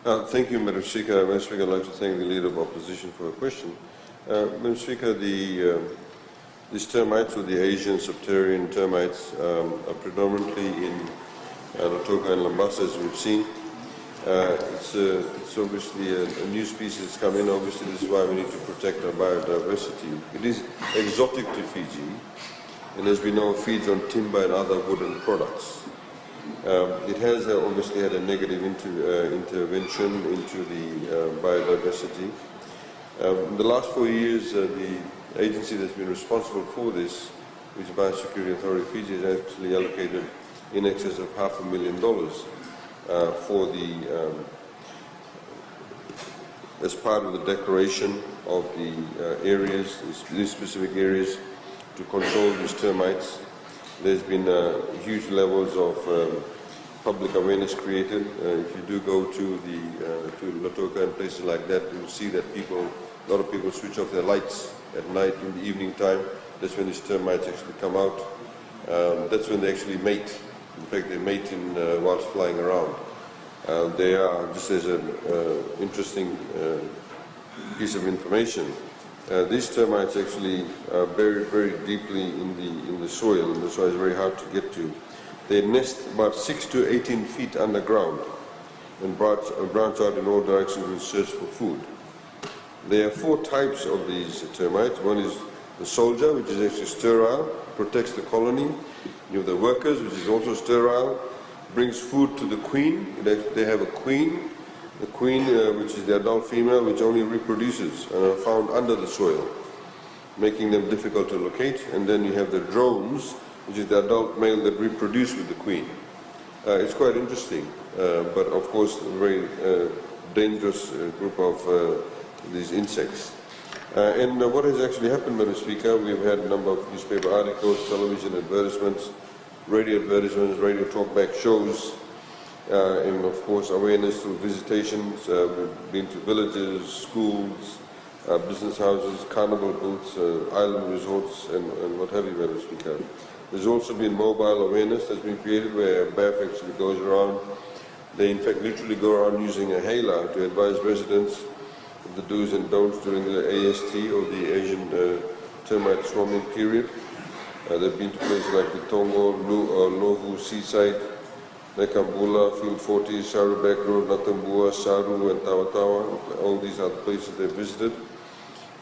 Thank you, Madam Speaker. Madam Speaker, I'd like to thank the Leader of Opposition for a question. Madam Speaker, these termites, or the Asian Subterranean Termites, are predominantly in Lautoka and Labasa, as we've seen. It's obviously a new species that's come in. Obviously, this is why we need to protect our biodiversity. It is exotic to Fiji, and as we know, feeds on timber and other wooden products. It has obviously had a negative intervention into the biodiversity. In the last 4 years, the agency that's been responsible for this, which is Biosecurity Authority of Fiji, has actually allocated in excess of $500,000 for the as part of the declaration of the areas, these specific areas, to control these termites. There's been huge levels of public awareness created. If you do go to Lautoka and places like that, you'll see that a lot of people switch off their lights at night in the evening time. That's when these termites actually come out. That's when they actually mate. In fact, they mate whilst flying around. They are, just as an interesting piece of information, these termites actually are buried very deeply in the soil, and that's why it's very hard to get to. They nest about 6 to 18 feet underground and branch out in all directions in search for food. There are 4 types of these termites. One is the soldier, which is actually sterile, protects the colony. You have the workers, which is also sterile, brings food to the queen. They have a queen. The queen, which is the adult female, which only reproduces and are found under the soil, making them difficult to locate. And then you have the drones, which is the adult male that reproduce with the queen. It's quite interesting, but of course a very dangerous group of these insects. And what has actually happened, Madam Speaker, we've had a number of newspaper articles, television advertisements, radio talkback shows, and of course awareness through visitations. We've been to villages, schools, business houses, carnival booths, island resorts, and what have you, Madam Speaker. There's also been mobile awareness that's been created where BAF actually goes around. They in fact literally go around using a hailer to advise residents of the do's and don'ts during the AST, or the Asian termite swarming period. They've been to places like the Tongo, Lovu Seaside, Nekambula, Field 40, Sarubek Road, Natambua, Saru, and Tawatawa. All these are the places they've visited.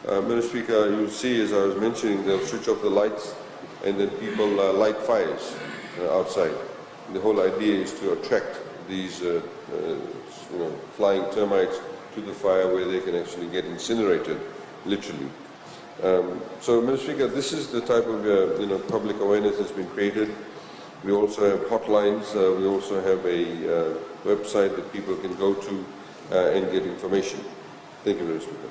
Madam Speaker, you'll see, as I was mentioning, they'll switch off the lights and then people light fires outside. And the whole idea is to attract these flying termites to the fire where they can actually get incinerated, literally. So, Madam Speaker, this is the type of public awareness that's been created. We also have hotlines. We also have a website that people can go to and get information. Thank you, Madam Speaker.